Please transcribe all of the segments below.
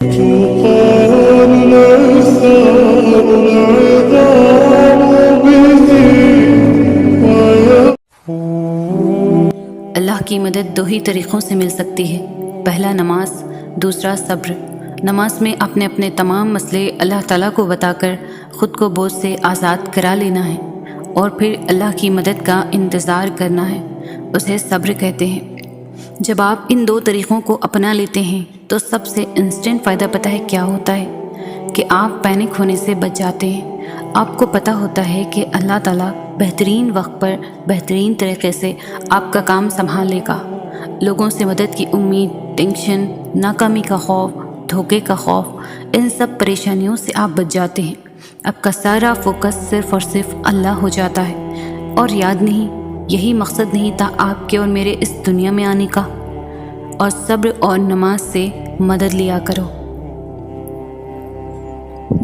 اللہ کی مدد دو ہی طریقوں سے مل سکتی ہے، پہلا نماز، دوسرا صبر۔ نماز میں اپنے اپنے تمام مسئلے اللہ تعالیٰ کو بتا کر خود کو بوجھ سے آزاد کرا لینا ہے، اور پھر اللہ کی مدد کا انتظار کرنا ہے، اسے صبر کہتے ہیں۔ جب آپ ان دو طریقوں کو اپنا لیتے ہیں تو سب سے انسٹنٹ فائدہ پتہ ہے کیا ہوتا ہے؟ کہ آپ پینک ہونے سے بچ جاتے ہیں۔ آپ کو پتہ ہوتا ہے کہ اللہ تعالیٰ بہترین وقت پر بہترین طریقے سے آپ کا کام سنبھال لے گا۔ لوگوں سے مدد کی امید، ٹینشن، ناکامی کا خوف، دھوکے کا خوف، ان سب پریشانیوں سے آپ بچ جاتے ہیں۔ آپ کا سارا فوکس صرف اور صرف اللہ ہو جاتا ہے، اور یاد نہیں، یہی مقصد نہیں تھا آپ کے اور میرے اس دنیا میں آنے کا؟ اور صبر اور نماز سے مدد لیا کرو۔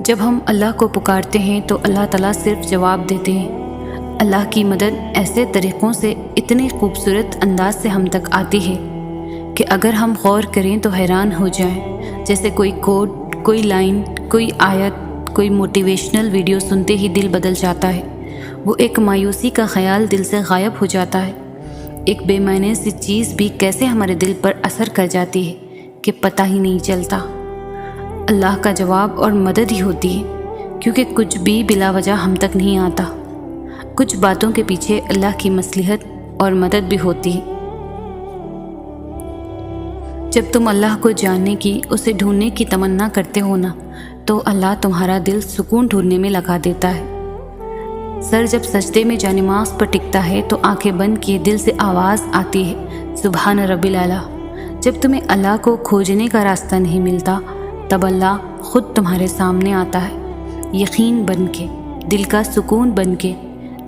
جب ہم اللہ کو پکارتے ہیں تو اللہ تعالیٰ صرف جواب دیتے ہیں۔ اللہ کی مدد ایسے طریقوں سے اتنے خوبصورت انداز سے ہم تک آتی ہے کہ اگر ہم غور کریں تو حیران ہو جائیں۔ جیسے کوئی کوڈ، کوئی لائن، کوئی آیت، کوئی موٹیویشنل ویڈیو سنتے ہی دل بدل جاتا ہے۔ وہ ایک مایوسی کا خیال دل سے غائب ہو جاتا ہے۔ ایک بے معنی سی چیز بھی کیسے ہمارے دل پر اثر کر جاتی ہے کہ پتہ ہی نہیں چلتا۔ اللہ کا جواب اور مدد ہی ہوتی ہے، کیونکہ کچھ بھی بلا وجہ ہم تک نہیں آتا۔ کچھ باتوں کے پیچھے اللہ کی مصلحت اور مدد بھی ہوتی ہے۔ جب تم اللہ کو جاننے کی، اسے ڈھونڈنے کی تمنا کرتے ہو نا، تو اللہ تمہارا دل سکون ڈھونڈنے میں لگا دیتا ہے۔ سر جب سجدے میں جانماز پر ٹکتا ہے تو آنکھیں بند کیے دل سے آواز آتی ہے، سبحان رب العلیٰ۔ جب تمہیں اللہ کو کھوجنے کا راستہ نہیں ملتا، تب اللہ خود تمہارے سامنے آتا ہے، یقین بن کے، دل کا سکون بن کے،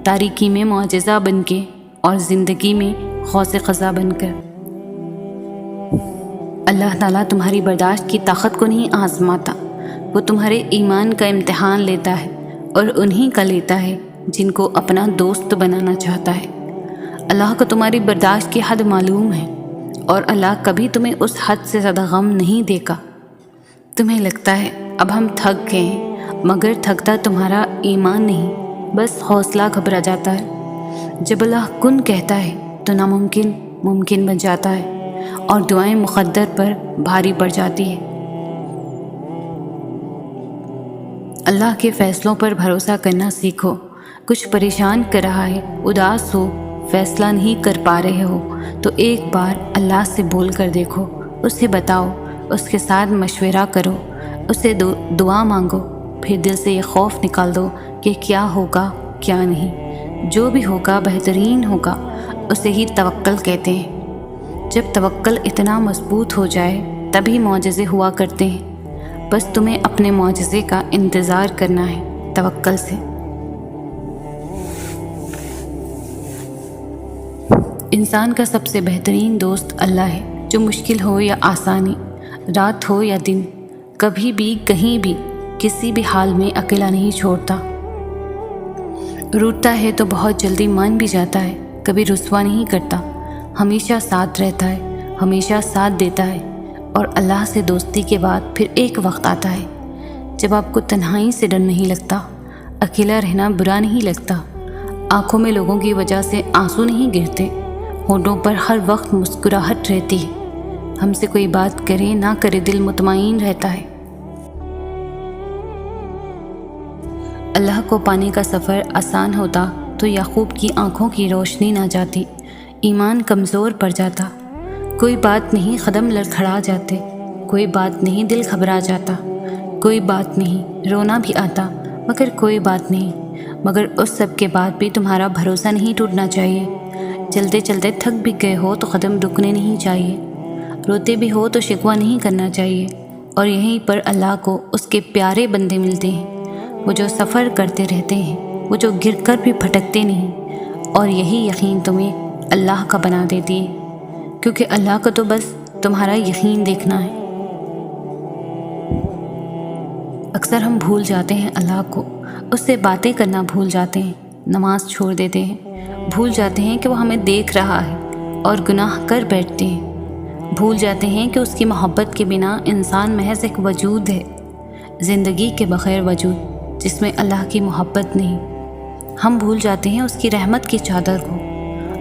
تاریکی میں معجزہ بن کے، اور زندگی میں غوث قزح بن کر۔ اللہ تعالیٰ تمہاری برداشت کی طاقت کو نہیں آزماتا، وہ تمہارے ایمان کا امتحان لیتا ہے، اور انہی کا لیتا ہے جن کو اپنا دوست بنانا چاہتا ہے۔ اللہ کو تمہاری برداشت کی حد معلوم ہے، اور اللہ کبھی تمہیں اس حد سے زیادہ غم نہیں دے گا۔ تمہیں لگتا ہے اب ہم تھک گئے ہیں، مگر تھکتا تمہارا ایمان نہیں، بس حوصلہ گھبرا جاتا ہے۔ جب اللہ کن کہتا ہے تو ناممکن ممکن بن جاتا ہے، اور دعائیں مقدر پر بھاری پڑ جاتی ہے۔ اللہ کے فیصلوں پر بھروسہ کرنا سیکھو۔ کچھ پریشان کر رہا ہے، اداس ہو، فیصلہ نہیں کر پا رہے ہو، تو ایک بار اللہ سے بول کر دیکھو، اسے بتاؤ، اس کے ساتھ مشورہ کرو، اسے دعا مانگو، پھر دل سے یہ خوف نکال دو کہ کیا ہوگا کیا نہیں۔ جو بھی ہوگا بہترین ہوگا، اسے ہی توکل کہتے ہیں۔ جب توکل اتنا مضبوط ہو جائے تبھی معجزے ہوا کرتے ہیں۔ بس تمہیں اپنے معجزے کا انتظار کرنا ہے توکل سے۔ انسان کا سب سے بہترین دوست اللہ ہے، جو مشکل ہو یا آسانی، رات ہو یا دن، کبھی بھی کہیں بھی کسی بھی حال میں اکیلا نہیں چھوڑتا۔ روٹتا ہے تو بہت جلدی مان بھی جاتا ہے، کبھی رسوا نہیں کرتا، ہمیشہ ساتھ رہتا ہے، ہمیشہ ساتھ دیتا ہے۔ اور اللہ سے دوستی کے بعد پھر ایک وقت آتا ہے جب آپ کو تنہائی سے ڈر نہیں لگتا، اکیلا رہنا برا نہیں لگتا، آنکھوں میں لوگوں کی وجہ سے آنسو نہیں گرتے، ہونٹوں پر ہر وقت مسکراہٹ رہتی ہے، ہم سے کوئی بات کرے نہ کرے دل مطمئن رہتا ہے۔ اللہ کو پانے کا سفر آسان ہوتا تو یعقوب کی آنکھوں کی روشنی نہ جاتی، ایمان کمزور پڑ جاتا۔ کوئی بات نہیں، قدم لڑکھڑا جاتے، کوئی بات نہیں، دل گھبرا جاتا، کوئی بات نہیں، رونا بھی آتا، مگر کوئی بات نہیں۔ مگر اس سب کے بعد بھی تمہارا بھروسہ نہیں ٹوٹنا چاہیے۔ چلتے چلتے تھک بھی گئے ہو تو قدم رکنے نہیں چاہیے، روتے بھی ہو تو شکوہ نہیں کرنا چاہیے۔ اور یہیں پر اللہ کو اس کے پیارے بندے ملتے ہیں، وہ جو سفر کرتے رہتے ہیں، وہ جو گر کر بھی پھٹکتے نہیں، اور یہی یقین تمہیں اللہ کا بنا دیتی ہے، کیونکہ اللہ کا تو بس تمہارا یقین دیکھنا ہے۔ اکثر ہم بھول جاتے ہیں اللہ کو، اس سے باتیں کرنا بھول جاتے ہیں، نماز چھوڑ دیتے ہیں، بھول جاتے ہیں کہ وہ ہمیں دیکھ رہا ہے، اور گناہ کر بیٹھتے ہیں۔ بھول جاتے ہیں کہ اس کی محبت کے بنا انسان محض ایک وجود ہے، زندگی کے بغیر وجود جس میں اللہ کی محبت نہیں۔ ہم بھول جاتے ہیں اس کی رحمت کی چادر کو،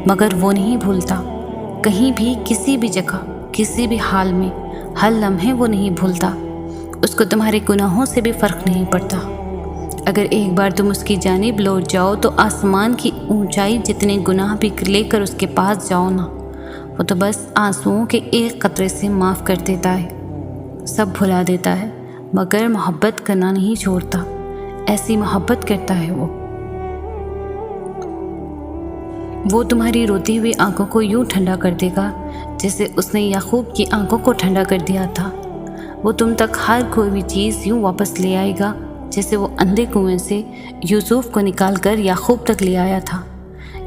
مگر وہ نہیں بھولتا، کہیں بھی، کسی بھی جگہ، کسی بھی حال میں، ہر لمحے وہ نہیں بھولتا۔ اس کو تمہارے گناہوں سے بھی فرق نہیں پڑتا۔ اگر ایک بار تم اس کی جانب لوٹ جاؤ تو آسمان کی اونچائی جتنے گناہ بھی لے کر اس کے پاس جاؤ نا، وہ تو بس آنسوؤں کے ایک قطرے سے معاف کر دیتا ہے، سب بھلا دیتا ہے، مگر محبت کرنا نہیں چھوڑتا۔ ایسی محبت کرتا ہے وہ تمہاری روتی ہوئی آنکھوں کو یوں ٹھنڈا کر دے گا جیسے اس نے یعقوب کی آنکھوں کو ٹھنڈا کر دیا تھا۔ وہ تم تک ہر کوئی بھی چیز یوں واپس لے آئے گا جیسے وہ اندھے کنویں سے یوسف کو نکال کر یعقوب تک لے آیا تھا۔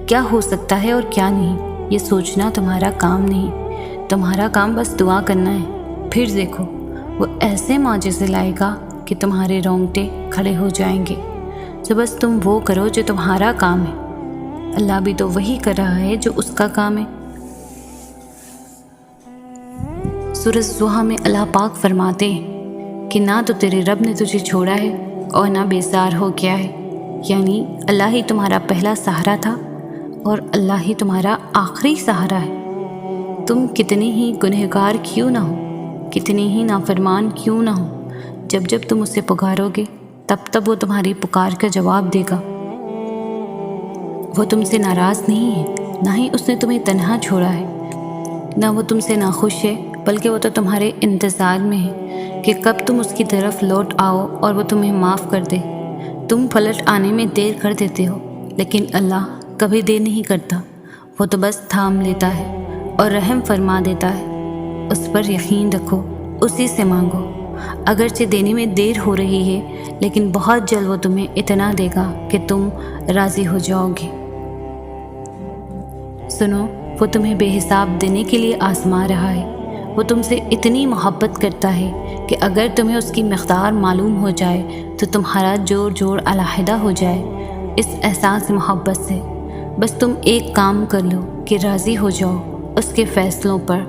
کیا ہو سکتا ہے اور کیا نہیں، یہ سوچنا تمہارا کام نہیں، تمہارا کام بس دعا کرنا ہے۔ پھر دیکھو وہ ایسے معجزے لائے گا کہ تمہارے رونگٹے کھڑے ہو جائیں گے۔ تو بس تم وہ کرو جو تمہارا کام ہے، اللہ بھی تو وہی کر رہا ہے جو اس کا کام ہے۔ سورۃ ضحیٰ میں اللہ پاک فرماتے ہیں کہ نہ تو تیرے رب نے تجھے چھوڑا ہے اور نہ بیزار ہو گیا ہے، یعنی اللہ ہی تمہارا پہلا سہارا تھا اور اللہ ہی تمہارا آخری سہارا ہے۔ تم کتنی ہی گنہگار کیوں نہ ہو، کتنی ہی نافرمان کیوں نہ ہو، جب جب تم اسے پکارو گے تب تب وہ تمہاری پکار کا جواب دے گا۔ وہ تم سے ناراض نہیں ہے، نہ ہی اس نے تمہیں تنہا چھوڑا ہے، نہ وہ تم سے ناخوش ہے، بلکہ وہ تو تمہارے انتظار میں ہے کہ کب تم اس کی طرف لوٹ آؤ اور وہ تمہیں معاف کر دے۔ تم پلٹ آنے میں دیر کر دیتے ہو، لیکن اللہ کبھی دیر نہیں کرتا، وہ تو بس تھام لیتا ہے اور رحم فرما دیتا ہے۔ اس پر یقین رکھو، اسی سے مانگو، اگرچہ دینے میں دیر ہو رہی ہے لیکن بہت جلد وہ تمہیں اتنا دے گا کہ تم راضی ہو جاؤ گے۔ سنو، وہ تمہیں بے حساب دینے کے لیے آزما رہا ہے۔ وہ تم سے اتنی محبت کرتا ہے کہ اگر تمہیں اس کی مقدار معلوم ہو جائے تو تمہارا جوڑ علیحدہ ہو جائے اس احساس محبت سے۔ بس تم ایک کام کر لو کہ راضی ہو جاؤ اس کے فیصلوں پر،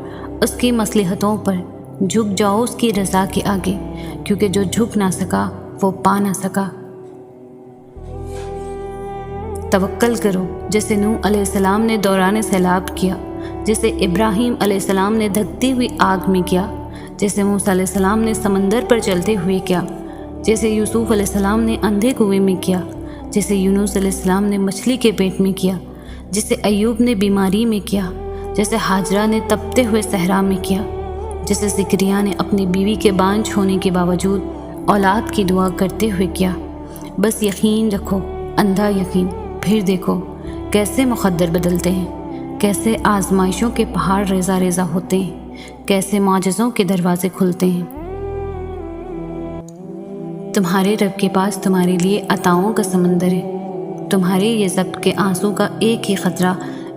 اس کی مصلحتوں پر، جھک جاؤ اس کی رضا کے آگے، کیونکہ جو جھک نہ سکا وہ پا نہ سکا۔ توکل کرو جیسے نوح علیہ السلام نے دوران سیلاب کیا، جیسے ابراہیم علیہ السلام نے دھکتی ہوئی آگ میں کیا، جیسے موسیٰ علیہ السلام نے سمندر پر چلتے ہوئے کیا، جیسے یوسف علیہ السلام نے اندھے کنویں میں کیا، جیسے یونس علیہ السلام نے مچھلی کے پیٹ میں کیا، جیسے ایوب نے بیماری میں کیا، جیسے ہاجرہ نے تپتے ہوئے صحرا میں کیا، جیسے زکریا نے اپنی بیوی کے بانجھ ہونے کے باوجود اولاد کی دعا کرتے ہوئے کیا۔ بس یقین رکھو، اندھا یقین۔ پھر دیکھو کیسے مقدر بدلتے ہیں، کیسے آزمائشوں کے پہاڑ ریزہ ریزہ ہوتے ہیں، کیسے معجزوں کے دروازے کھلتے ہیں۔ تمہارے رب کے پاس تمہارے لیے عطاؤں کا سمندر ہے۔ تمہارے یہ ضبط کے آنسوں کا ایک ہی خطرہ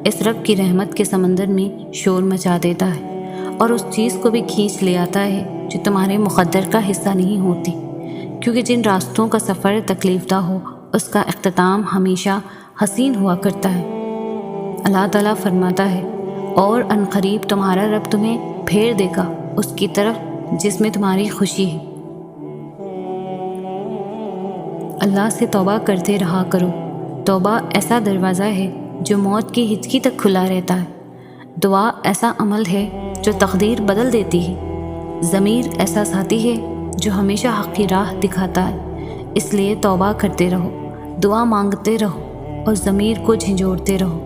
اس رب کی رحمت کے سمندر میں شور مچا دیتا ہے اور اس چیز کو بھی کھینچ لے آتا ہے جو تمہارے مقدر کا حصہ نہیں ہوتی، کیونکہ جن راستوں کا سفر تکلیف دہ ہو اس کا اختتام ہمیشہ حسین ہوا کرتا ہے۔ اللہ تعالیٰ فرماتا ہے، اور عنقریب تمہارا رب تمہیں پھیر دے گا اس کی طرف جس میں تمہاری خوشی ہے۔ اللہ سے توبہ کرتے رہا کرو۔ توبہ ایسا دروازہ ہے جو موت کی ہچکی تک کھلا رہتا ہے۔ دعا ایسا عمل ہے جو تقدیر بدل دیتی ہے۔ ضمیر ایسا ساتھی ہے جو ہمیشہ حق کی راہ دکھاتا ہے۔ اس لیے توبہ کرتے رہو، دعا مانگتے رہو اور ضمیر کو جھنجھوڑتے رہو۔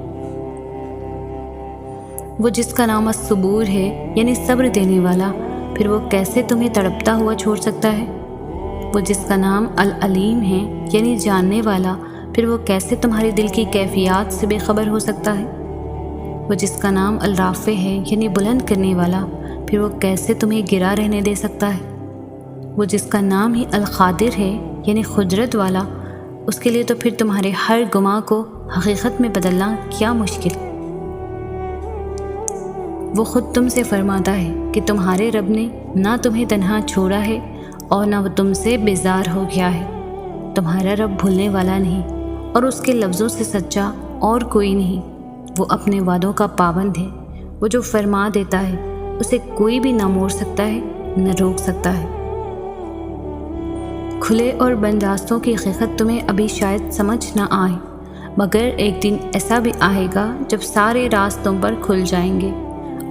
وہ جس کا نام الصبور ہے یعنی صبر دینے والا، پھر وہ کیسے تمہیں تڑپتا ہوا چھوڑ سکتا ہے؟ وہ جس کا نام العلیم ہے یعنی جاننے والا، پھر وہ کیسے تمہارے دل کی کیفیات سے بے خبر ہو سکتا ہے؟ وہ جس کا نام الرافع ہے یعنی بلند کرنے والا، پھر وہ کیسے تمہیں گرا رہنے دے سکتا ہے؟ وہ جس کا نام ہی القادر ہے یعنی قدرت والا، اس کے لیے تو پھر تمہارے ہر گماں کو حقیقت میں بدلنا کیا مشکل۔ وہ خود تم سے فرماتا ہے کہ تمہارے رب نے نہ تمہیں تنہا چھوڑا ہے اور نہ وہ تم سے بیزار ہو گیا ہے۔ تمہارا رب بھولنے والا نہیں اور اس کے لفظوں سے سچا اور کوئی نہیں۔ وہ اپنے وعدوں کا پابند ہے۔ وہ جو فرما دیتا ہے اسے کوئی بھی نہ موڑ سکتا ہے نہ روک سکتا ہے۔ کھلے اور بند راستوں کی حقیقت تمہیں ابھی شاید سمجھ نہ آئے، مگر ایک دن ایسا بھی آئے گا جب سارے راستوں پر کھل جائیں گے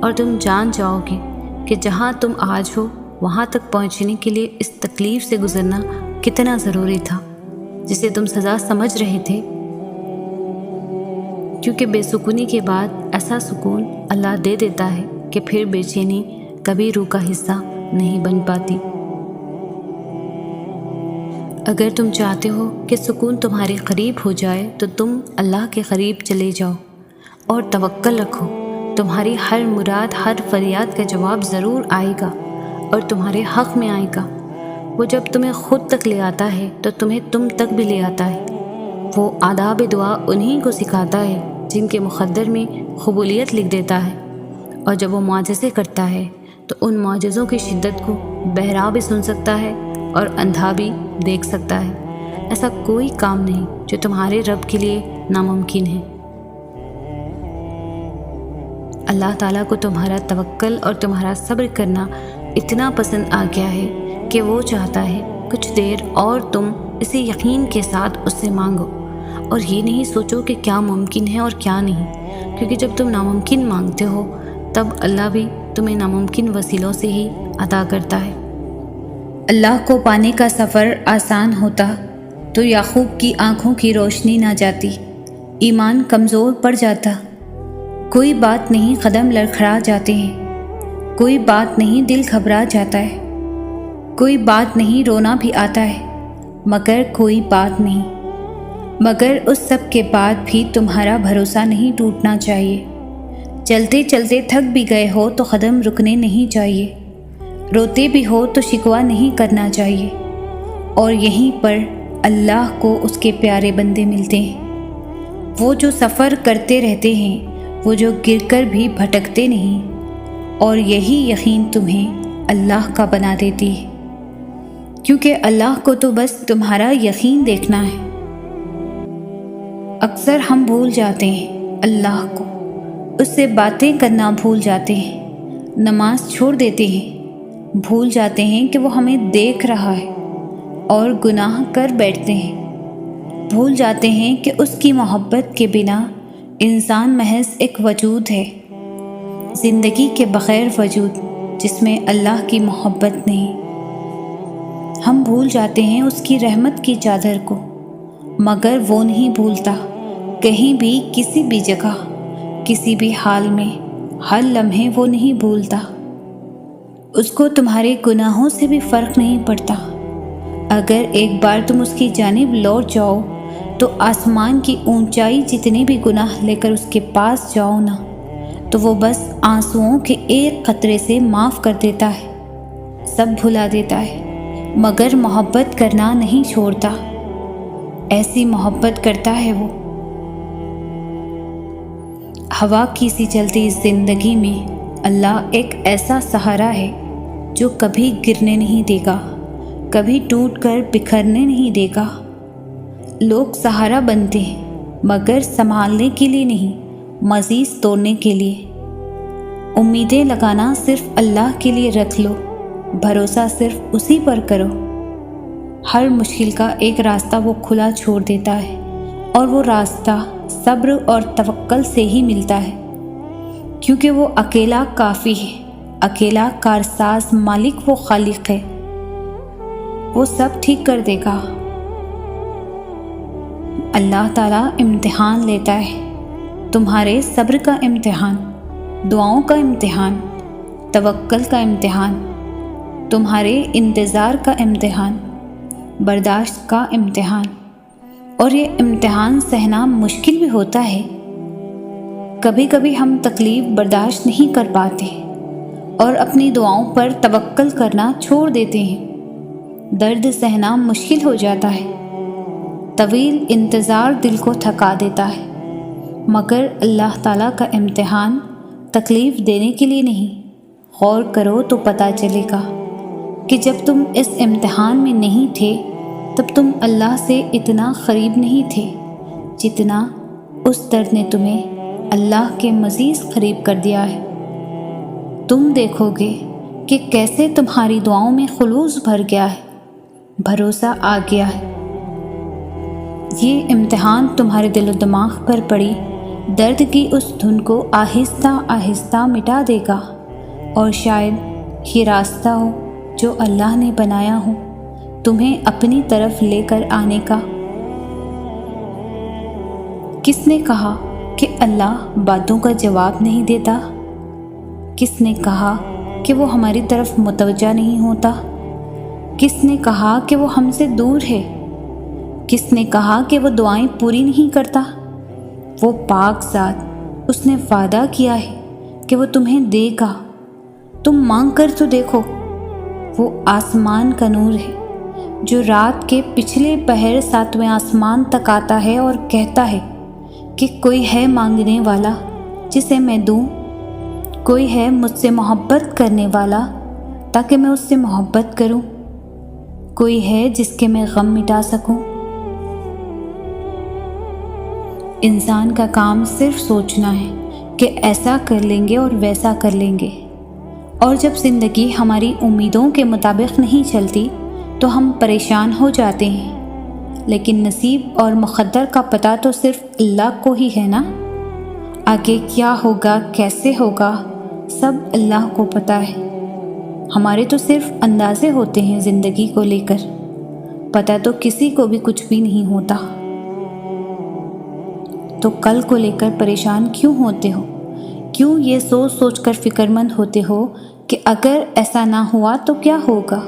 اور تم جان جاؤ گے کہ جہاں تم آج ہو وہاں تک پہنچنے کے لیے اس تکلیف سے گزرنا کتنا ضروری تھا جسے تم سزا سمجھ رہے تھے۔ کیونکہ بے سکونی کے بعد ایسا سکون اللہ دے دیتا ہے کہ پھر بے چینی کبھی روح کا حصہ نہیں بن پاتی۔ اگر تم چاہتے ہو کہ سکون تمہارے قریب ہو جائے تو تم اللہ کے قریب چلے جاؤ اور توکل رکھو۔ تمہاری ہر مراد، ہر فریاد کا جواب ضرور آئے گا اور تمہارے حق میں آئے گا۔ وہ جب تمہیں خود تک لے آتا ہے تو تمہیں تم تک بھی لے آتا ہے۔ وہ آداب دعا انہی کو سکھاتا ہے جن کے مقدر میں قبولیت لکھ دیتا ہے، اور جب وہ معجزے کرتا ہے تو ان معجزوں کی شدت کو بہرا بھی سن سکتا ہے اور اندھا بھی دیکھ سکتا ہے۔ ایسا کوئی کام نہیں جو تمہارے رب کے لیے ناممکن ہے۔ اللہ تعالیٰ کو تمہارا توکل اور تمہارا صبر کرنا اتنا پسند آ گیا ہے کہ وہ چاہتا ہے کچھ دیر اور تم اسی یقین کے ساتھ اس سے مانگو، اور یہ نہیں سوچو کہ کیا ممکن ہے اور کیا نہیں، کیونکہ جب تم ناممکن مانگتے ہو تب اللہ بھی تمہیں ناممکن وسیلوں سے ہی عطا کرتا ہے۔ اللہ کو پانے کا سفر آسان ہوتا تو یعقوب کی آنکھوں کی روشنی نہ جاتی، ایمان کمزور پڑ جاتا۔ کوئی بات نہیں قدم لڑکھڑا جاتے ہیں، کوئی بات نہیں دل گھبرا جاتا ہے، کوئی بات نہیں رونا بھی آتا ہے، مگر کوئی بات نہیں، مگر اس سب کے بعد بھی تمہارا بھروسہ نہیں ٹوٹنا چاہیے۔ چلتے چلتے تھک بھی گئے ہو تو قدم رکنے نہیں چاہیے، روتے بھی ہو تو شکوہ نہیں کرنا چاہیے، اور یہیں پر اللہ کو اس کے پیارے بندے ملتے ہیں، وہ جو سفر کرتے رہتے ہیں، وہ جو گر کر بھی بھٹکتے نہیں، اور یہی یقین تمہیں اللہ کا بنا دیتی ہے، کیونکہ اللہ کو تو بس تمہارا یقین دیکھنا ہے۔ اکثر ہم بھول جاتے ہیں اللہ کو، اس سے باتیں کرنا بھول جاتے ہیں، نماز چھوڑ دیتے ہیں، بھول جاتے ہیں کہ وہ ہمیں دیکھ رہا ہے، اور گناہ کر بیٹھتے ہیں، بھول جاتے ہیں کہ اس کی محبت کے بنا انسان محض ایک وجود ہے، زندگی کے بغیر وجود جس میں اللہ کی محبت نہیں۔ ہم بھول جاتے ہیں اس کی رحمت کی چادر کو، مگر وہ نہیں بھولتا، کہیں بھی کسی بھی جگہ کسی بھی حال میں ہر لمحے وہ نہیں بھولتا۔ اس کو تمہارے گناہوں سے بھی فرق نہیں پڑتا۔ اگر ایک بار تم اس کی جانب لوٹ جاؤ تو آسمان کی اونچائی جتنے بھی گناہ لے کر اس کے پاس جاؤ نا، تو وہ بس آنسوؤں کے ایک قطرے سے معاف کر دیتا ہے، سب بھلا دیتا ہے، مگر محبت کرنا نہیں چھوڑتا۔ ایسی محبت کرتا ہے وہ۔ ہوا کی سی چلتی اس زندگی میں اللہ ایک ایسا سہارا ہے جو کبھی گرنے نہیں دے گا، کبھی ٹوٹ کر بکھرنے نہیں دے گا۔ لوگ سہارا بنتے ہیں مگر سنبھالنے کے لیے نہیں، مزید توڑنے کے لیے۔ امیدیں لگانا صرف اللہ کے لیے رکھ لو، بھروسہ صرف اسی پر کرو۔ ہر مشکل کا ایک راستہ وہ کھلا چھوڑ دیتا ہے، اور وہ راستہ صبر اور توکل سے ہی ملتا ہے، کیونکہ وہ اکیلا کافی ہے، اکیلا کارساز مالک وہ خالق ہے، وہ سب ٹھیک کر دے گا۔ اللہ تعالیٰ امتحان لیتا ہے، تمہارے صبر کا امتحان، دعاؤں کا امتحان، توکل کا امتحان، تمہارے انتظار کا امتحان، برداشت کا امتحان۔ اور یہ امتحان سہنا مشکل بھی ہوتا ہے۔ کبھی کبھی ہم تکلیف برداشت نہیں کر پاتے اور اپنی دعاؤں پر توکل کرنا چھوڑ دیتے ہیں۔ درد سہنا مشکل ہو جاتا ہے، طویل انتظار دل کو تھکا دیتا ہے، مگر اللہ تعالیٰ کا امتحان تکلیف دینے کے لیے نہیں۔ غور کرو تو پتہ چلے گا کہ جب تم اس امتحان میں نہیں تھے تب تم اللہ سے اتنا قریب نہیں تھے جتنا اس درد نے تمہیں اللہ کے مزید قریب کر دیا ہے۔ تم دیکھو گے کہ کیسے تمہاری دعاؤں میں خلوص بھر گیا ہے، بھروسہ آ گیا ہے۔ یہ امتحان تمہارے دل و دماغ پر پڑی درد کی اس دھن کو آہستہ آہستہ مٹا دے گا، اور شاید یہ راستہ ہو جو اللہ نے بنایا ہو تمہیں اپنی طرف لے کر آنے کا۔ کس نے کہا کہ اللہ باتوں کا جواب نہیں دیتا؟ کس نے کہا کہ وہ ہماری طرف متوجہ نہیں ہوتا؟ کس نے کہا کہ وہ ہم سے دور ہے؟ کس نے کہا کہ وہ دعائیں پوری نہیں کرتا؟ وہ پاک ذات، اس نے وعدہ کیا ہے کہ وہ تمہیں دے گا، تم مانگ کر تو دیکھو۔ وہ آسمان کا نور ہے جو رات کے پچھلے پہر 7ویں آسمان تک آتا ہے اور کہتا ہے کہ کوئی ہے مانگنے والا جسے میں دوں، کوئی ہے مجھ سے محبت کرنے والا تاکہ میں اس سے محبت کروں، کوئی ہے جس کے میں غم مٹا سکوں۔ انسان کا کام صرف سوچنا ہے کہ ایسا کر لیں گے اور ویسا کر لیں گے، اور جب زندگی ہماری امیدوں کے مطابق نہیں چلتی تو ہم پریشان ہو جاتے ہیں، لیکن نصیب اور مقدر کا پتہ تو صرف اللہ کو ہی ہے نا۔ آگے کیا ہوگا، کیسے ہوگا، سب اللہ کو پتہ ہے۔ ہمارے تو صرف اندازے ہوتے ہیں زندگی کو لے کر، پتہ تو کسی کو بھی کچھ بھی نہیں ہوتا۔ تو کل کو لے کر پریشان کیوں ہوتے ہو؟ کیوں یہ سوچ سوچ کر فکر مند ہوتے ہو کہ اگر ایسا نہ ہوا تو کیا ہوگا؟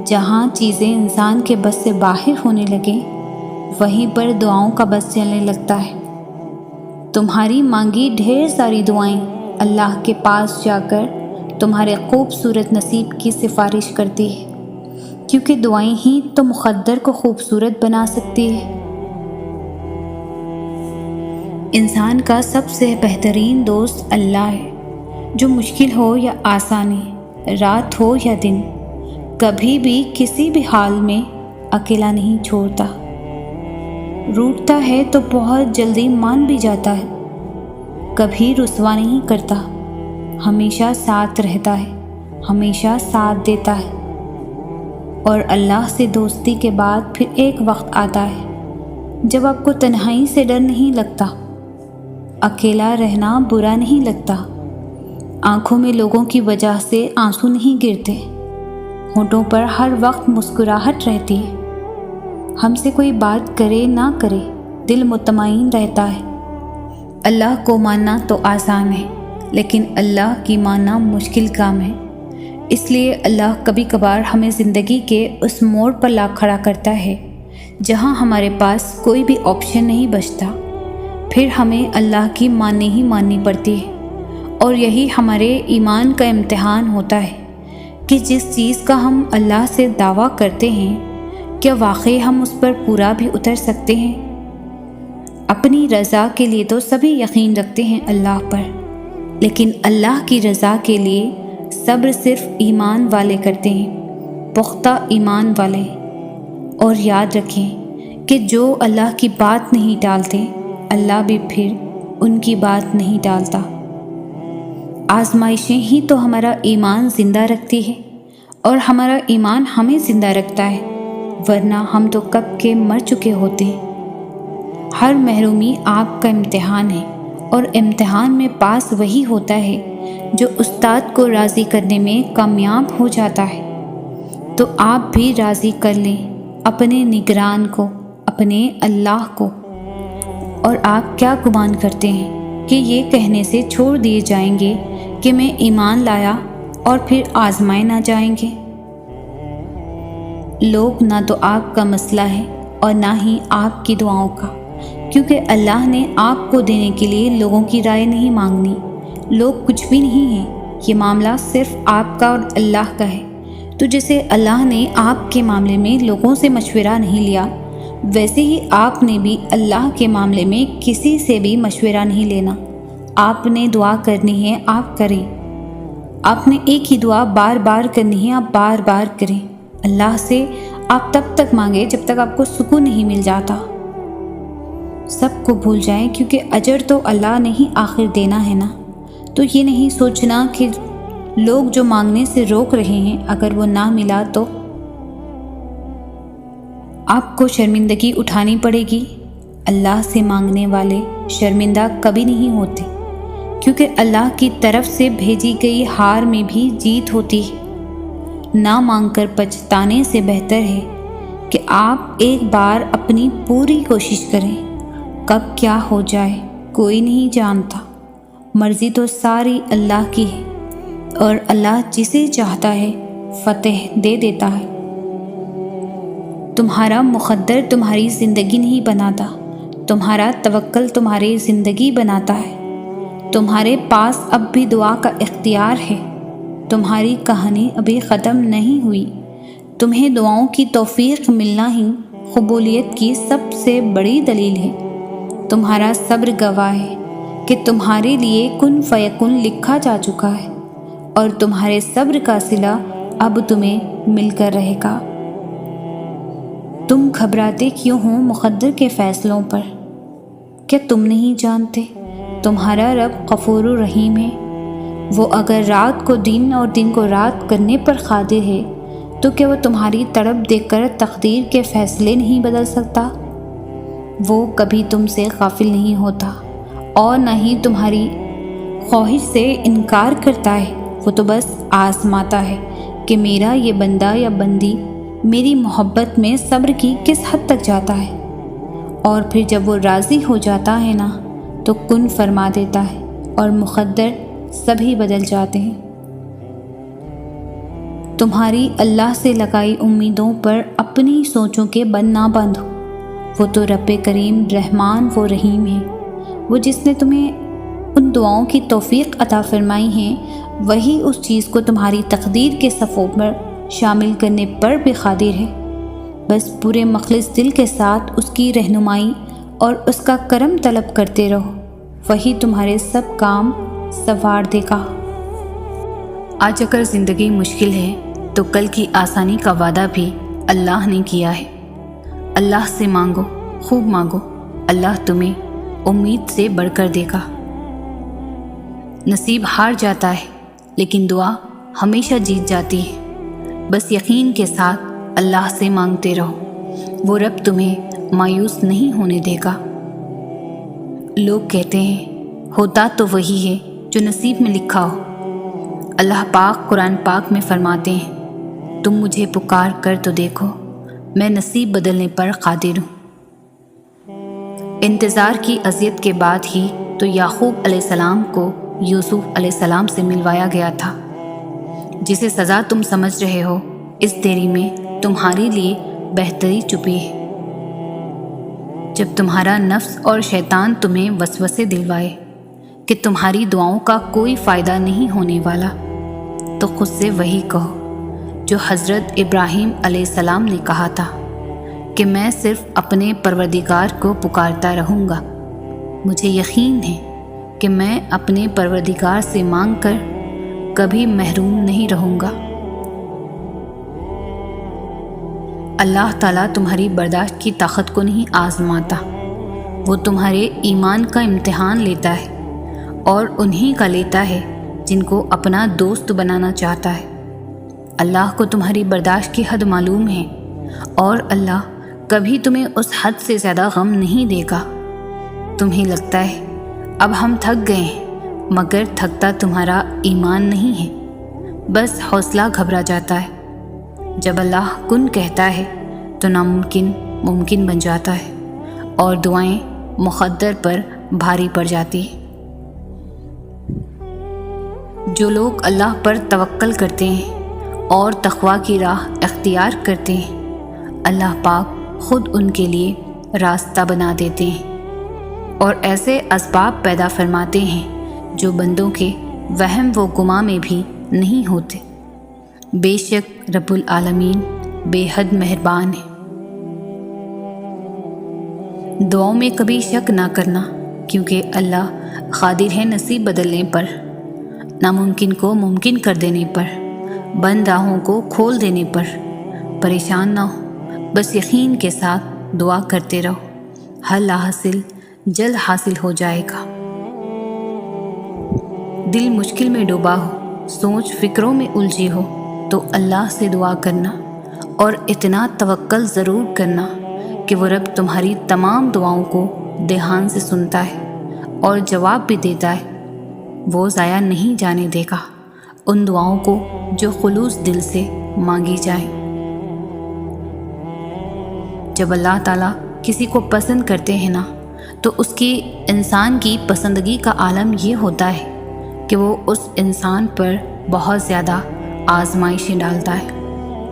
جہاں چیزیں انسان کے بس سے باہر ہونے لگیں وہیں پر دعاؤں کا بس چلنے لگتا ہے۔ تمہاری مانگی ڈھیر ساری دعائیں اللہ کے پاس جا کر تمہارے خوبصورت نصیب کی سفارش کرتی ہے، کیونکہ دعائیں ہی تو مقدر کو خوبصورت بنا سکتی ہے۔ انسان کا سب سے بہترین دوست اللہ ہے، جو مشکل ہو یا آسانی، رات ہو یا دن، کبھی بھی کسی بھی حال میں اکیلا نہیں چھوڑتا۔ روٹھتا ہے تو بہت جلدی مان بھی جاتا ہے، کبھی رسوا نہیں کرتا، ہمیشہ ساتھ رہتا ہے، ہمیشہ ساتھ دیتا ہے۔ اور اللہ سے دوستی کے بعد پھر ایک وقت آتا ہے جب آپ کو تنہائی سے ڈر نہیں لگتا، اکیلا رہنا برا نہیں لگتا، آنکھوں میں لوگوں کی وجہ سے آنسو نہیں گرتے، ہونٹوں پر ہر وقت مسکراہٹ رہتی ہے، ہم سے کوئی بات کرے نہ کرے دل مطمئن رہتا ہے۔ اللہ کو ماننا تو آسان ہے، لیکن اللہ کی ماننا مشکل کام ہے۔ اس لیے اللہ کبھی کبھار ہمیں زندگی کے اس موڑ پر لا کھڑا کرتا ہے جہاں ہمارے پاس کوئی بھی آپشن نہیں بچتا، پھر ہمیں اللہ کی ماننی پڑتی ہے۔ اور یہی ہمارے ایمان کا امتحان ہوتا ہے کہ جس چیز کا ہم اللہ سے دعویٰ کرتے ہیں، کیا واقعی ہم اس پر پورا بھی اتر سکتے ہیں؟ اپنی رضا کے لیے تو سبھی یقین رکھتے ہیں اللہ پر، لیکن اللہ کی رضا کے لیے صبر صرف ایمان والے کرتے ہیں، پختہ ایمان والے۔ اور یاد رکھیں کہ جو اللہ کی بات نہیں ٹالتے، اللہ بھی پھر ان کی بات نہیں ٹالتا۔ آزمائشیں ہی تو ہمارا ایمان زندہ رکھتی ہے، اور ہمارا ایمان ہمیں زندہ رکھتا ہے، ورنہ ہم تو کب کے مر چکے ہوتے ہیں۔ ہر محرومی آپ کا امتحان ہے، اور امتحان میں پاس وہی ہوتا ہے جو استاد کو راضی کرنے میں کامیاب ہو جاتا ہے۔ تو آپ بھی راضی کر لیں اپنے نگران کو، اپنے اللہ کو۔ اور آپ کیا گمان کرتے ہیں کہ یہ کہنے سے چھوڑ دیے جائیں گے کہ میں ایمان لایا اور پھر آزمائے نہ جائیں گے؟ لوگ نہ تو آپ کا مسئلہ ہے اور نہ ہی آپ کی دعاؤں کا، کیونکہ اللہ نے آپ کو دینے کے لیے لوگوں کی رائے نہیں مانگنی۔ لوگ کچھ بھی نہیں ہیں، یہ معاملہ صرف آپ کا اور اللہ کا ہے۔ تو جیسے اللہ نے آپ کے معاملے میں لوگوں سے مشورہ نہیں لیا، ویسے ہی آپ نے بھی اللہ کے معاملے میں کسی سے بھی مشورہ نہیں لینا۔ آپ نے دعا کرنی ہے، آپ کریں۔ آپ نے ایک ہی دعا بار بار کرنی ہے، آپ بار بار کریں۔ اللہ سے آپ تب تک مانگیں جب تک آپ کو سکون نہیں مل جاتا۔ سب کو بھول جائیں، کیونکہ اجر تو اللہ نے ہی آخر دینا ہے نا۔ تو یہ نہیں سوچنا کہ لوگ جو مانگنے سے روک رہے ہیں اگر وہ نہ ملا تو آپ کو شرمندگی اٹھانی پڑے گی۔ اللہ سے مانگنے والے شرمندہ کبھی نہیں ہوتے، کیونکہ اللہ کی طرف سے بھیجی گئی ہار میں بھی جیت ہوتی ہے۔ نہ مانگ کر پچھتانے سے بہتر ہے کہ آپ ایک بار اپنی پوری کوشش کریں۔ کب کیا ہو جائے کوئی نہیں جانتا، مرضی تو ساری اللہ کی ہے، اور اللہ جسے چاہتا ہے فتح دے دیتا ہے۔ تمہارا مقدر تمہاری زندگی نہیں بناتا، تمہارا توکل تمہاری زندگی بناتا ہے۔ تمہارے پاس اب بھی دعا کا اختیار ہے۔ تمہاری کہانی ابھی ختم نہیں ہوئی۔ تمہیں دعاؤں کی توفیق ملنا ہی قبولیت کی سب سے بڑی دلیل ہے۔ تمہارا صبر گواہ ہے کہ تمہارے لیے کن فیکن لکھا جا چکا ہے، اور تمہارے صبر کا صلہ اب تمہیں مل کر رہے گا۔ تم گھبراتے کیوں ہو مقدر کے فیصلوں پر؟ کیا تم نہیں جانتے تمہارا رب غفور الرحیم ہے؟ وہ اگر رات کو دن اور دن کو رات کرنے پر قادر ہے تو کیا وہ تمہاری تڑپ دیکھ کر تقدیر کے فیصلے نہیں بدل سکتا؟ وہ کبھی تم سے غافل نہیں ہوتا اور نہ ہی تمہاری خواہش سے انکار کرتا ہے۔ وہ تو بس آزماتا ہے کہ میرا یہ بندہ یا بندی میری محبت میں صبر کی کس حد تک جاتا ہے، اور پھر جب وہ راضی ہو جاتا ہے نا تو کن فرما دیتا ہے اور مقدر سبھی بدل جاتے ہیں۔ تمہاری اللہ سے لگائی امیدوں پر اپنی سوچوں کے بند نہ باندھو۔ وہ تو رب کریم رحمان و رحیم ہے۔ وہ جس نے تمہیں ان دعاؤں کی توفیق عطا فرمائی ہے، وہی اس چیز کو تمہاری تقدیر کے صفوں پر شامل کرنے پر بھی قادر ہے۔ بس پورے مخلص دل کے ساتھ اس کی رہنمائی اور اس کا کرم طلب کرتے رہو، وہی تمہارے سب کام سنوار دے گا۔ آج اگر زندگی مشکل ہے تو کل کی آسانی کا وعدہ بھی اللہ نے کیا ہے۔ اللہ سے مانگو، خوب مانگو، اللہ تمہیں امید سے بڑھ کر دے گا۔ نصیب ہار جاتا ہے لیکن دعا ہمیشہ جیت جاتی ہے۔ بس یقین کے ساتھ اللہ سے مانگتے رہو، وہ رب تمہیں مایوس نہیں ہونے دے گا۔ لوگ کہتے ہیں ہوتا تو وہی ہے جو نصیب میں لکھا ہو۔ اللہ پاک قرآن پاک میں فرماتے ہیں تم مجھے پکار کر تو دیکھو، میں نصیب بدلنے پر قادر ہوں۔ انتظار کی اذیت کے بعد ہی تو یعقوب علیہ السلام کو یوسف علیہ السلام سے ملوایا گیا تھا۔ جسے سزا تم سمجھ رہے ہو، اس دیری میں تمہارے لیے بہتری چھپی ہے۔ جب تمہارا نفس اور شیطان تمہیں وسوسے دلوائے کہ تمہاری دعاؤں کا کوئی فائدہ نہیں ہونے والا، تو خود سے وہی کہو جو حضرت ابراہیم علیہ السلام نے کہا تھا کہ میں صرف اپنے پروردگار کو پکارتا رہوں گا۔ مجھے یقین ہے کہ میں اپنے پروردگار سے مانگ کر کبھی محروم نہیں رہوں گا۔ اللہ تعالیٰ تمہاری برداشت کی طاقت کو نہیں آزماتا، وہ تمہارے ایمان کا امتحان لیتا ہے، اور انہی کا لیتا ہے جن کو اپنا دوست بنانا چاہتا ہے۔ اللہ کو تمہاری برداشت کی حد معلوم ہے، اور اللہ کبھی تمہیں اس حد سے زیادہ غم نہیں دے گا۔ تمہیں لگتا ہے اب ہم تھک گئے ہیں، مگر تھکتا تمہارا ایمان نہیں ہے، بس حوصلہ گھبرا جاتا ہے۔ جب اللہ کن کہتا ہے تو ناممکن ممکن بن جاتا ہے، اور دعائیں مقدر پر بھاری پڑ جاتی ہیں۔ جو لوگ اللہ پر توکل کرتے ہیں اور تقویٰ کی راہ اختیار کرتے ہیں، اللہ پاک خود ان کے لیے راستہ بنا دیتے ہیں اور ایسے اسباب پیدا فرماتے ہیں جو بندوں کے وہم و گمان میں بھی نہیں ہوتے۔ بے شک رب العالمین بے حد مہربان ہے۔ دعاؤں میں کبھی شک نہ کرنا، کیونکہ اللہ قادر ہے نصیب بدلنے پر، ناممکن کو ممکن کر دینے پر، بند راہوں کو کھول دینے پر۔ پریشان نہ ہو، بس یقین کے ساتھ دعا کرتے رہو، حل حاصل جلد حاصل ہو جائے گا۔ دل مشکل میں ڈوبا ہو، سوچ فکروں میں الجھی ہو تو اللہ سے دعا کرنا اور اتنا توکل ضرور کرنا کہ وہ رب تمہاری تمام دعاؤں کو دھیان سے سنتا ہے اور جواب بھی دیتا ہے۔ وہ ضائع نہیں جانے دے گا ان دعاؤں کو جو خلوص دل سے مانگی جائیں۔ جب اللہ تعالیٰ کسی کو پسند کرتے ہیں نا تو اس کی انسان کی پسندگی کا عالم یہ ہوتا ہے کہ وہ اس انسان پر بہت زیادہ آزمائشیں ڈالتا ہے،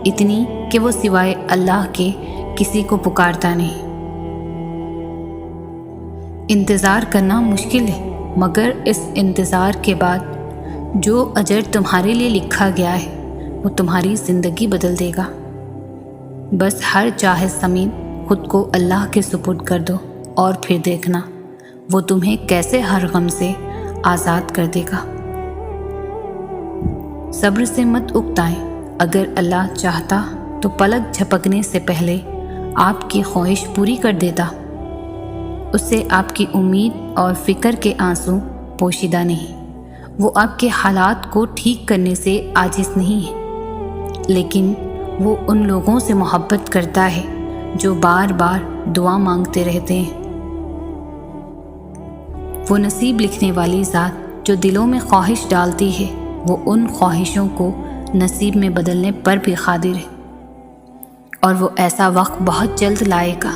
اتنی کہ وہ سوائے اللہ کے کسی کو پکارتا نہیں۔ انتظار کرنا مشکل ہے، مگر اس انتظار کے بعد جو اجر تمہارے لیے لکھا گیا ہے وہ تمہاری زندگی بدل دے گا۔ بس ہر چاہے زمین خود کو اللہ کے سپرد کر دو اور پھر دیکھنا وہ تمہیں کیسے ہر غم سے آزاد کر دے گا۔ صبر سے مت اکتائیں، اگر اللہ چاہتا تو پلک جھپکنے سے پہلے آپ کی خواہش پوری کر دیتا۔ اس سے آپ کی امید اور فکر کے آنسو پوشیدہ نہیں۔ وہ آپ کے حالات کو ٹھیک کرنے سے عاجز نہیں ہے، لیکن وہ ان لوگوں سے محبت کرتا ہے جو بار بار دعا مانگتے رہتے ہیں۔ وہ نصیب لکھنے والی ذات جو دلوں میں خواہش ڈالتی ہے وہ ان خواہشوں کو نصیب میں بدلنے پر بھی قادر ہے، اور وہ ایسا وقت بہت جلد لائے گا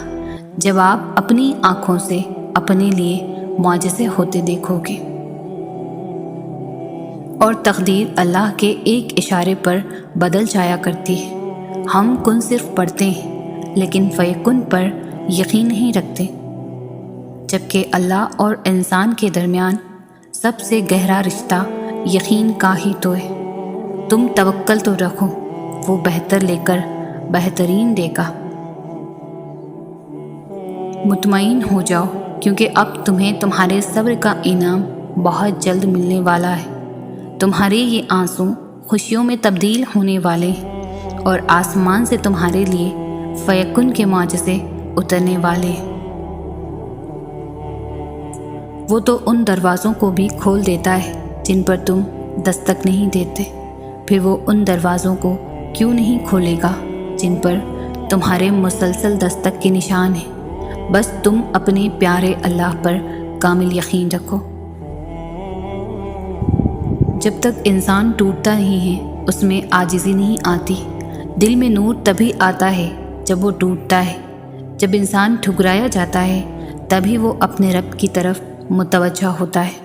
جب آپ اپنی آنکھوں سے اپنے لیے معجزے ہوتے دیکھو گے، اور تقدیر اللہ کے ایک اشارے پر بدل جایا کرتی ہے۔ ہم کن صرف پڑھتے ہیں لیکن فیکن پر یقین نہیں رکھتے، جبکہ اللہ اور انسان کے درمیان سب سے گہرا رشتہ یقین کا ہی تو ہے۔ تم توکل تو رکھو، وہ بہتر لے کر بہترین دے گا۔ مطمئن ہو جاؤ کیونکہ اب تمہیں تمہارے صبر کا انعام بہت جلد ملنے والا ہے۔ تمہارے یہ آنسو خوشیوں میں تبدیل ہونے والے ہیں اور آسمان سے تمہارے لیے فیکن کے معجزے اترنے والے ہیں۔ وہ تو ان دروازوں کو بھی کھول دیتا ہے جن پر تم دستک نہیں دیتے، پھر وہ ان دروازوں کو کیوں نہیں کھولے گا جن پر تمہارے مسلسل دستک کے نشان ہیں۔ بس تم اپنے پیارے اللہ پر کامل یقین رکھو۔ جب تک انسان ٹوٹتا نہیں ہے اس میں عاجزی نہیں آتی۔ دل میں نور تبھی آتا ہے جب وہ ٹوٹتا ہے۔ جب انسان ٹھکرایا جاتا ہے تبھی وہ اپنے رب کی طرف متوجہ ہوتا ہے،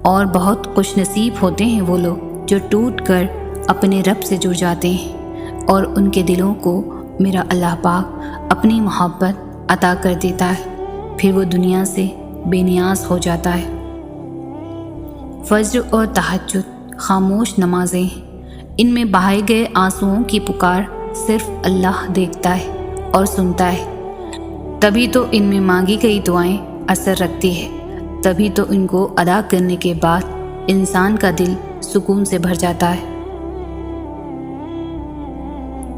اور بہت خوش نصیب ہوتے ہیں وہ لوگ جو ٹوٹ کر اپنے رب سے جڑ جاتے ہیں اور ان کے دلوں کو میرا اللہ پاک اپنی محبت عطا کر دیتا ہے، پھر وہ دنیا سے بے نیاز ہو جاتا ہے۔ فجر اور تہجد خاموش نمازیں ہیں، ان میں بہائے گئے آنسوؤں کی پکار صرف اللہ دیکھتا ہے اور سنتا ہے۔ تبھی تو ان میں مانگی گئی دعائیں اثر رکھتی ہے، تبھی تو ان کو ادا کرنے کے بعد انسان کا دل سکون سے بھر جاتا ہے۔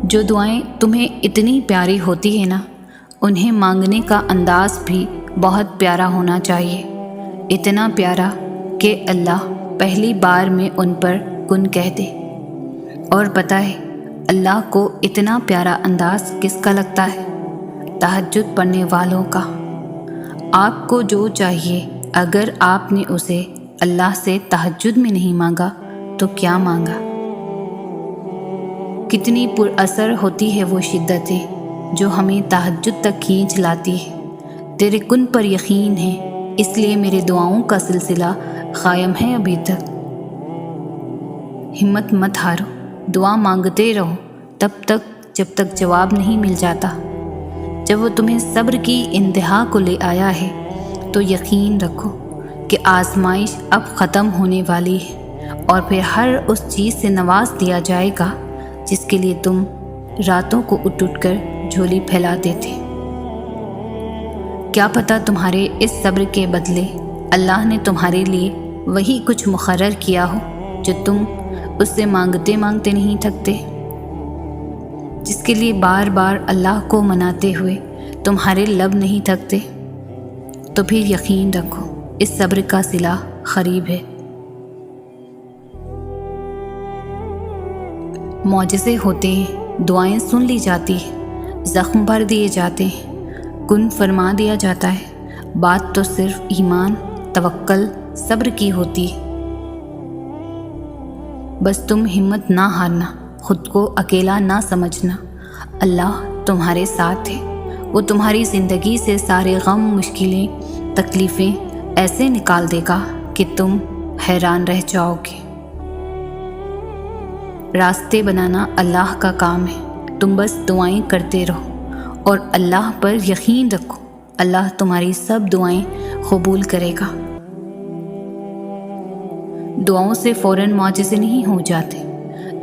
جو دعائیں تمہیں اتنی پیاری ہوتی ہیں نا، انہیں مانگنے کا انداز بھی بہت پیارا ہونا چاہیے، اتنا پیارا کہ اللہ پہلی بار میں ان پر کن کہہ دے۔ اور پتہ ہے اللہ کو اتنا پیارا انداز کس کا لگتا ہے؟ تہجد پڑھنے والوں کا۔ آپ کو جو چاہیے اگر آپ نے اسے اللہ سے تہجد میں نہیں مانگا تو کیا مانگا؟ کتنی پر اثر ہوتی ہے وہ شدتیں جو ہمیں تہجد تک کھینچ لاتی ہے۔ تیرے کن پر یقین ہے اس لیے میرے دعاؤں کا سلسلہ قائم ہے ابھی تک۔ ہمت مت ہارو، دعا مانگتے رہو تب تک جب تک جواب نہیں مل جاتا۔ جب وہ تمہیں صبر کی انتہا کو لے آیا ہے تو یقین رکھو کہ آزمائش اب ختم ہونے والی ہے، اور پھر ہر اس چیز سے نواز دیا جائے گا جس کے لیے تم راتوں کو اٹھ کر جھولی پھیلاتے تھے۔ کیا پتہ تمہارے اس صبر کے بدلے اللہ نے تمہارے لیے وہی کچھ مقرر کیا ہو جو تم اس سے مانگتے مانگتے نہیں تھکتے، جس کے لیے بار بار اللہ کو مناتے ہوئے تمہارے لب نہیں تھکتے۔ تو پھر یقین رکھو اس صبر کا صلہ قریب ہے۔ معجزے ہوتے ہیں، دعائیں سن لی جاتی ہیں، زخم بھر دیے جاتے ہیں، کن فرما دیا جاتا ہے، بات تو صرف ایمان، توکل، صبر کی ہوتی ہے۔ بس تم ہمت نہ ہارنا، خود کو اکیلا نہ سمجھنا، اللہ تمہارے ساتھ ہے، وہ تمہاری زندگی سے سارے غم، مشکلیں، تکلیفیں ایسے نکال دے گا کہ تم حیران رہ جاؤ گے۔ راستے بنانا اللہ کا کام ہے، تم بس دعائیں کرتے رہو اور اللہ پر یقین رکھو، اللہ تمہاری سب دعائیں قبول کرے گا۔ دعاؤں سے فوراً معجزے نہیں ہو جاتے،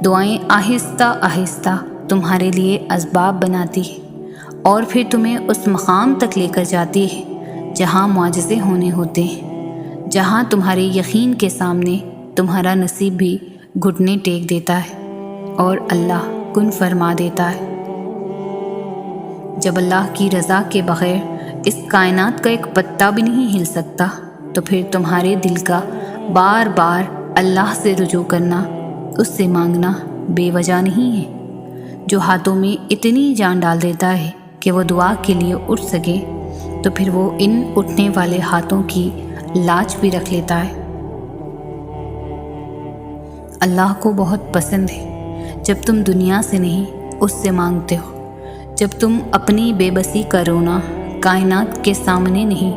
دعائیں آہستہ آہستہ تمہارے لیے اسباب بناتی ہے اور پھر تمہیں اس مقام تک لے کر جاتی ہے جہاں معجزے ہونے ہوتے ہیں، جہاں تمہارے یقین کے سامنے تمہارا نصیب بھی گھٹنے ٹیک دیتا ہے اور اللہ کن فرما دیتا ہے۔ جب اللہ کی رضا کے بغیر اس کائنات کا ایک پتا بھی نہیں ہل سکتا، تو پھر تمہارے دل کا بار بار اللہ سے رجوع کرنا، اس سے مانگنا بے وجہ نہیں ہے۔ جو ہاتھوں میں اتنی جان ڈال دیتا ہے کہ وہ دعا کے لیے اٹھ سکے، تو پھر وہ ان اٹھنے والے ہاتھوں کی لاج بھی رکھ لیتا ہے۔ اللہ کو بہت پسند ہے جب تم دنیا سے نہیں اس سے مانگتے ہو، جب تم اپنی بے بسی کا رونا کائنات کے سامنے نہیں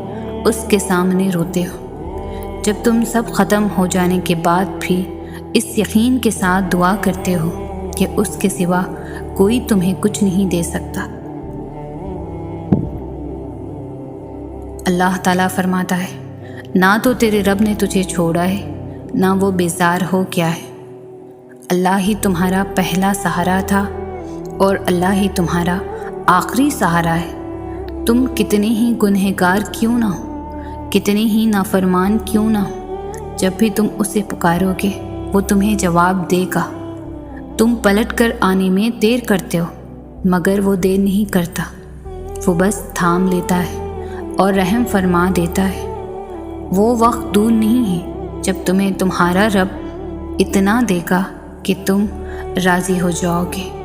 اس کے سامنے روتے ہو، جب تم سب ختم ہو جانے کے بعد بھی اس یقین کے ساتھ دعا کرتے ہو کہ اس کے سوا کوئی تمہیں کچھ نہیں دے سکتا۔ اللہ تعالیٰ فرماتا ہے، نہ تو تیرے رب نے تجھے چھوڑا ہے، نہ وہ بیزار ہو کیا ہے۔ اللہ ہی تمہارا پہلا سہارا تھا اور اللہ ہی تمہارا آخری سہارا ہے۔ تم کتنے ہی گنہگار کیوں نہ ہو، کتنے ہی نافرمان کیوں نہ ہو، جب بھی تم اسے پکارو گے وہ تمہیں جواب دے گا۔ تم پلٹ کر آنے میں دیر کرتے ہو، مگر وہ دیر نہیں کرتا، وہ بس تھام لیتا ہے اور رحم فرما دیتا ہے۔ وہ وقت دور نہیں ہے جب تمہیں تمہارا رب اتنا دے گا کہ تم راضی ہو جاؤ گے۔